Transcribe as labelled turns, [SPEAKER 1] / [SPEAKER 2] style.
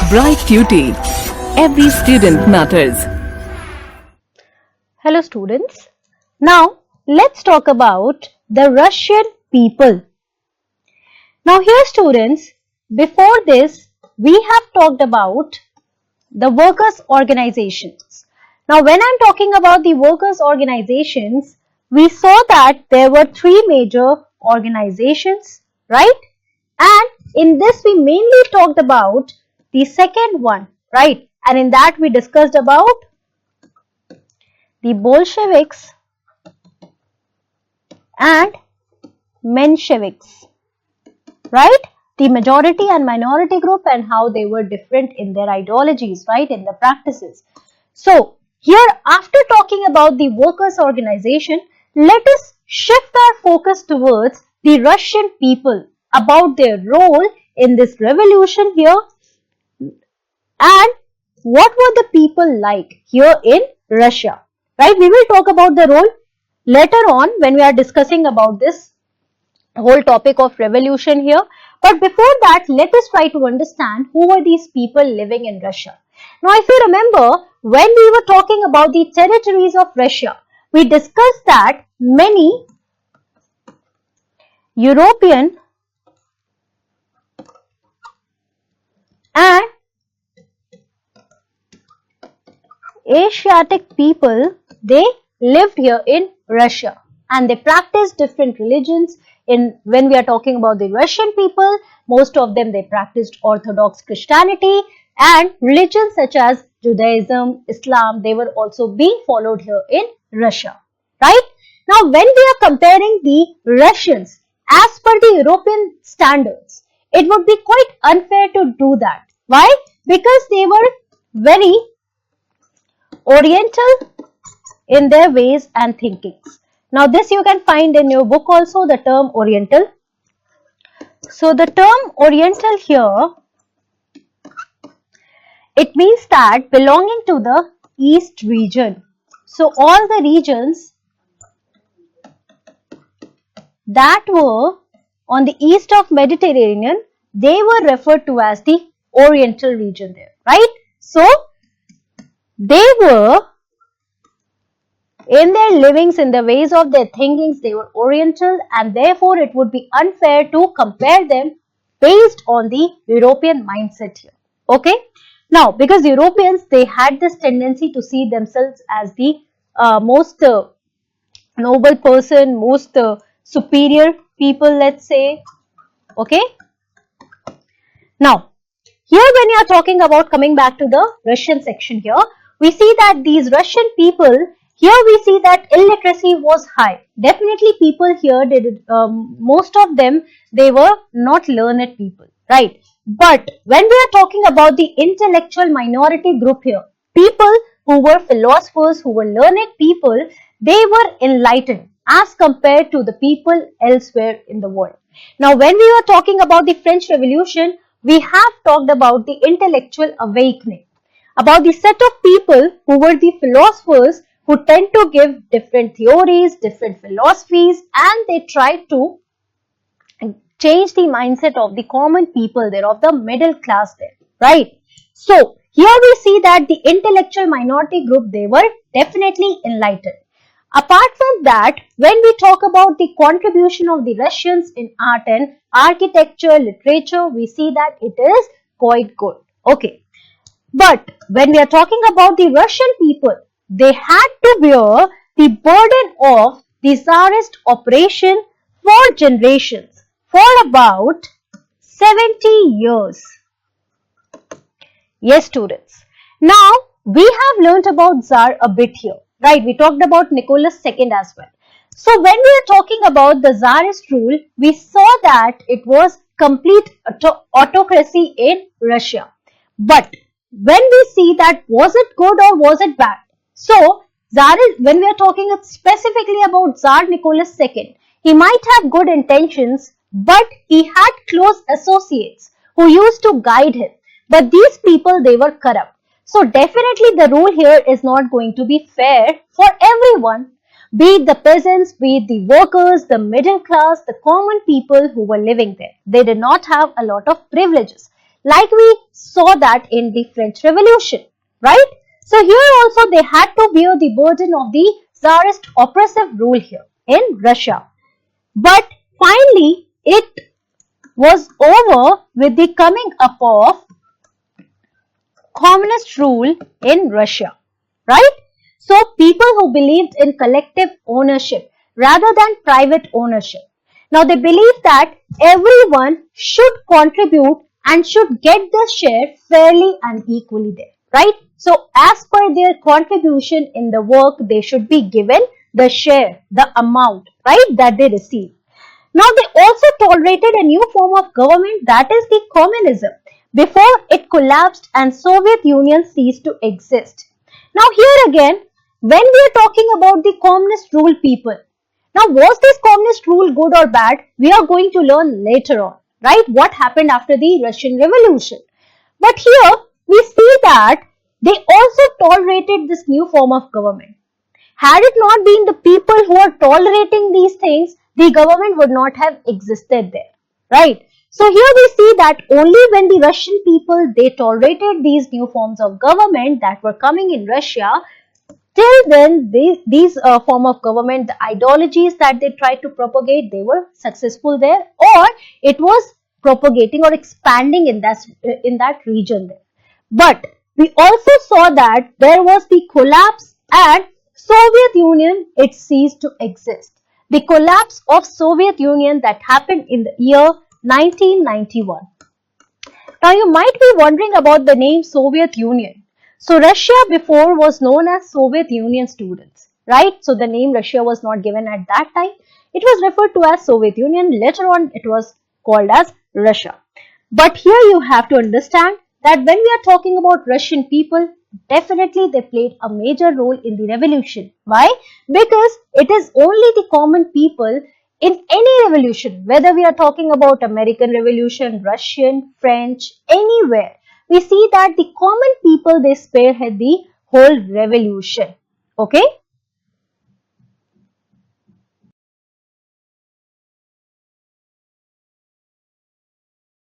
[SPEAKER 1] Bright Cutie. Every student matters.
[SPEAKER 2] Hello students. Now let's talk about the Russian people. Now here students, before this we have talked about the workers' organizations. Now when I'm talking about the workers' organizations, we saw that there were three major organizations, right? And in this we mainly talked about the second one, right? And in that we discussed about the Bolsheviks and Mensheviks, right? The majority and minority group and how they were different in their ideologies, right? In the practices. So here, after talking about the workers' organization, let us shift our focus towards the Russian people, about their role in this revolution here and what were the people like here in Russia, right? We will talk about the role later on when we are discussing about this whole topic of revolution here. But before that, let us try to understand who were these people living in Russia. Now, if you remember, when we were talking about the territories of Russia, we discussed that many European and Asiatic people, they lived here in Russia and they practiced different religions. When we are talking about the Russian people, most of them they practiced Orthodox Christianity and religions such as Judaism, Islam, they were also being followed here in Russia, right? Now when we are comparing the Russians as per the European standards, it would be quite unfair to do that. Why? Because they were very Oriental in their ways and thinkings. Now this you can find in your book also, the term Oriental. So the term Oriental here, it means that belonging to the East region. So all the regions that were on the east of Mediterranean, they were referred to as the Oriental region there, right? So they were in their livings, in the ways of their thinkings, they were Oriental and therefore it would be unfair to compare them based on the European mindset here. Okay. Now, because Europeans, they had this tendency to see themselves as the most noble person, most superior people, let's say. Okay. Now, here when you are talking about coming back to the Russian section here, we see that these Russian people, here we see that illiteracy was high. Definitely people here, most of them, they were not learned people, right? But when we are talking about the intellectual minority group here, people who were philosophers, who were learned people, they were enlightened as compared to the people elsewhere in the world. Now, when we were talking about the French Revolution, we have talked about the intellectual awakening, about the set of people who were the philosophers who tend to give different theories, different philosophies, and they try to change the mindset of the common people there, of the middle class there, right? So, here we see that the intellectual minority group, they were definitely enlightened. Apart from that, when we talk about the contribution of the Russians in art and architecture, literature, we see that it is quite good. Okay. But when we are talking about the Russian people, they had to bear the burden of the Tsarist oppression for generations, for about 70 years. Yes, students. Now, we have learnt about Tsar a bit here, right? We talked about Nicholas II as well. So, when we are talking about the Tsarist rule, we saw that it was complete autocracy in Russia. But when we see that, was it good or was it bad? So, when we are talking specifically about Tsar Nicholas II, he might have good intentions, but he had close associates who used to guide him. But these people, they were corrupt. So, definitely the rule here is not going to be fair for everyone, be it the peasants, be it the workers, the middle class, the common people who were living there. They did not have a lot of privileges. like we saw that in the French Revolution, right? So here also they had to bear the burden of the Tsarist oppressive rule here in Russia. But finally, it was over with the coming up of communist rule in Russia, right? So people who believed in collective ownership rather than private ownership. Now they believe that everyone should contribute and should get the share fairly and equally there, right? So as per their contribution in the work, they should be given the share, the amount, right, that they receive. Now they also tolerated a new form of government, that is the communism, before it collapsed and Soviet Union ceased to exist. Now here again, when we are talking about the communist rule people, now was this communist rule good or bad? We are going to learn later on, right? What happened after the Russian Revolution. But here we see that they also tolerated this new form of government. Had it not been the people who are tolerating these things, the government would not have existed there, right? So here we see that only when the Russian people, they tolerated these new forms of government that were coming in Russia, till then these form of government, the ideologies that they tried to propagate, they were successful there, or it was propagating or expanding in that region there. But we also saw that there was the collapse and Soviet Union, it ceased to exist. The collapse of Soviet Union that happened in the year 1991. Now you might be wondering about the name Soviet Union. So Russia before was known as Soviet Union students, right? So the name Russia was not given at that time. It was referred to as Soviet Union. Later on it was called as Russia. But here you have to understand that when we are talking about Russian people, definitely they played a major role in the revolution. Why? Because it is only the common people in any revolution, whether we are talking about American Revolution, Russian, French, anywhere, we see that the common people, they spearhead the whole revolution. Okay.